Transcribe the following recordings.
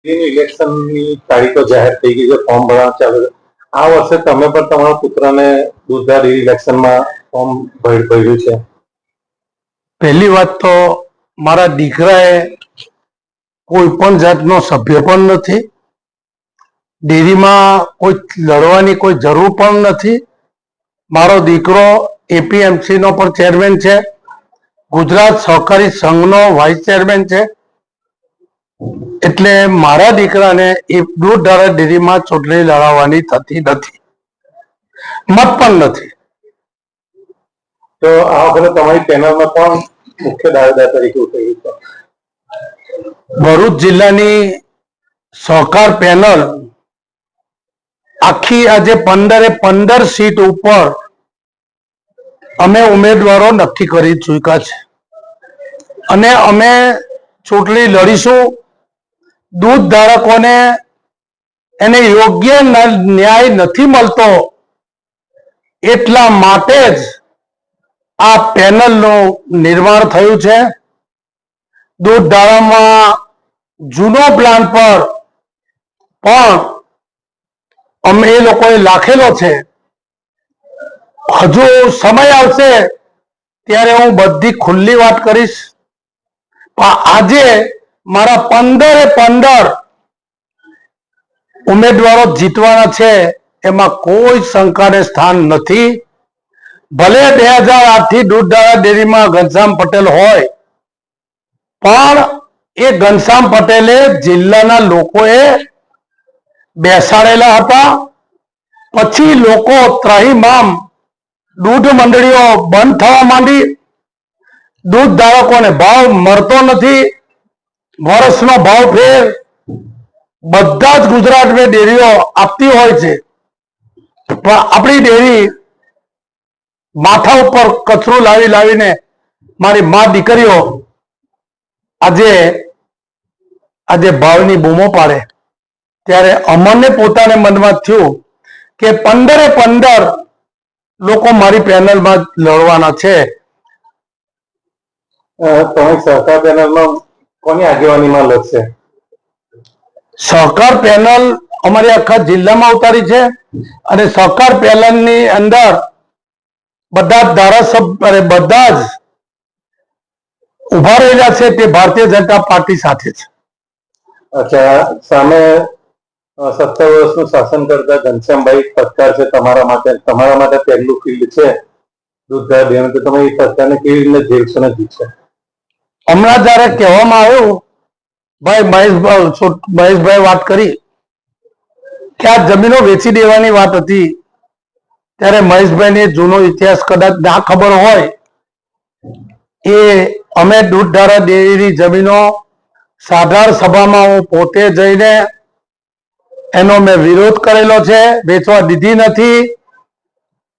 ઇલેક્શનની તારીખો જાહેર થઈ ગઈ છે, ફોર્મ ભરવાનું ચાલુ છે. આ વર્ષે તમે પણ તમારા પુત્રને દૂધધાર ઇલેક્શનમાં ફોર્મ ભર્યું છે. પહેલી વાત તો મારા દીકરાએ કોઈ પણ જાતનો સભ્ય પણ નથી, ડેરીમાં કોઈ લડવાની કોઈ જરૂર પણ નથી. મારો દીકરો એપીએમસી નો પણ ચેરમેન છે, ગુજરાત સહકારી સંઘનો વાઇસ ચેરમેન છે. એટલે મારા દીકરાને એ દૂધધારા ડેરીમાં ચૂંટણી લડાવવાની થતી નથી, મત પણ નથી. તો આ વખતે તમારી પેનલમાં કોણ મુખ્ય દાવેદાર તરીકે ઉતર્યું છે? ભરૂચ જિલ્લાની સહકાર પેનલ આખી આજે 15 સીટ ઉપર અમે ઉમેદવારો નક્કી કરી ચૂક્યા છે અને અમે ચૂંટણી લડીશું. દૂધ ધારકોને એને યોગ્ય ન્યાય નથી મળતો, એટલા માટે જ આ પેનલનું નિર્માણ થયું છે. દૂધ ધારામાં જૂનો પ્લાન પર પણ અમે એ લોકોએ લાખેલો છે. હજુ સમય આવશે ત્યારે હું બધી ખુલ્લી વાત કરીશ. પણ આજે મારા 15 ઉમેદવારો જીતવાના છે, એમાં કોઈ શંકાને સ્થાન નથી. ભલે 2008 થી દૂધધારા ડેરીમાં ઘનશ્યામ પટેલ હોય, પણ એ ઘનશ્યામ પટેલે જિલ્લાના લોકોએ બેસાડેલા હતા. પછી લોકો ત્રાહિમામ દૂધ મંડળીઓ બંધ થવા માંડી, દૂધ ધારકોને ભાવ મળતો નથી, વર્ષનો ભાવ ફેર બધા જ ગુજરાતની ડેરીઓ આપતી હોય છે. પણ આપણી ડેરી માથા ઉપર કચરું લાવીને મારી મા દીકરીઓ આજે ભાવની બૂમો પાડે, ત્યારે અમને પોતાને મનમાં થયું કે 15 લોકો મારી પેનલમાં લડવાના છે. તમે સહકાર પેનલમાં કોની આગેવાનીમાં લડશે? સહકાર પેનલ અમારી આખા જિલ્લામાં ઉતારી છે અને સહકાર પેનલની અંદર બધા જ ધારાસભ્ય બધા જ ઉભા રહેલા છે તે ભારતીય જનતા પાર્ટી સાથે છે. અચ્છા, સામે 17 વર્ષનું શાસન કરતા ઘનશ્યામભાઈ ફટકાર છે તમારા માટે પહેલું ફિલ્ડ છે દૂધધાર ડેરી. તો તમે એ ફટકારને કેવી રીતે જેલશો ને જીતશો? હમણાં જયારે કહેવામાં આવ્યું, ભાઈ મહેશભાઈ વાત કરી કે આ જમીનો વેચી દેવાની વાત હતી, ત્યારે મહેશભાઈને જૂનો ઇતિહાસ કદાચ ના ખબર હોય, એ અમે દૂધધારા ડેરીની જમીનો સાધારણ સભામાં હું પોતે જઈને એનો મેં વિરોધ કરેલો છે, વેચવા દીધી નથી.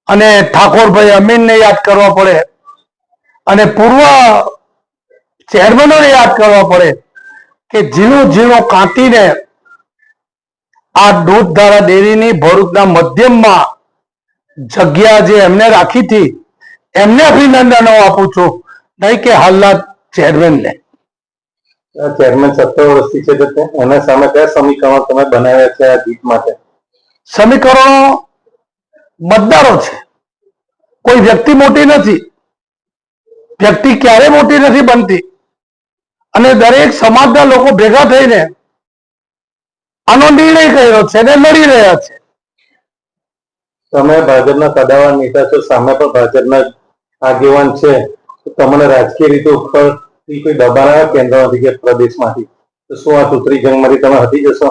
અને ઠાકોરભાઈ અમીનને યાદ કરવા પડે અને પૂર્વ ચેરમેનોને યાદ કરવા પડે કે ઝીણો કાંટીને આ દૂધધારા ડેરીની ભરૂચના મધ્યમમાં જગ્યા જે એમને રાખી હતી, એમને અભિનંદનો આપું છું, નહીં કે હાલના ચેરમેનને. ચેરમેન 17 વર્ષથી છે, એના સામે કયા સમીકરણો તમે બનાવ્યા છે આ જીત માટે? સમીકરણો મતદારો છે, કોઈ વ્યક્તિ મોટી નથી. વ્યક્તિ ક્યારે મોટી નથી બનતી અને દરેક સમાજના લોકો ભેગા થઈને આનો નિર્ણય કર્યો છે અને લડી રહ્યા છે. તમે ભાજપના કદાવર નેતા છો, સામે પણ ભાજપના આગેવાન છે, તમને રાજકીય રીતે ઉપરથી કોઈ દબાણ આવે કેન્દ્રમાંથી કે પ્રદેશમાંથી, તો શું આ ચૂંટણી જંગમાંથી તમે હટી જશો?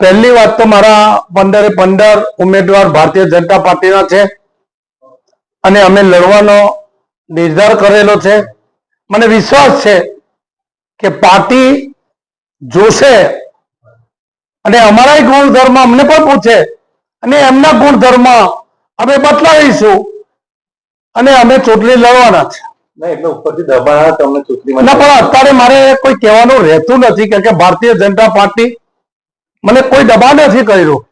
પહેલી વાત તો મારા 15 ઉમેદવાર ભારતીય જનતા પાર્ટીના છે અને અમે લડવાનો નિર્ધાર કરેલો છે. મને વિશ્વાસ છે કે પાર્ટી જોશે અને અમારા ગુણધર્મ અમને પણ પૂછે અને એમના ગુણધર્મ અમે બદલાવીશું અને અમે ચૂંટણી લડવાના છે. એટલે ઉપરથી દબાણ આવે તમને ચૂંટણીમાં? ના, પણ અત્યારે મારે કોઈ કહેવાનું રહેતું નથી, કે ભારતીય જનતા પાર્ટી મને કોઈ દબાણ નથી કર્યું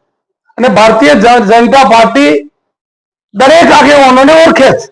અને ભારતીય જનતા પાર્ટી દરેક આગેવાનોને ઓળખે છે.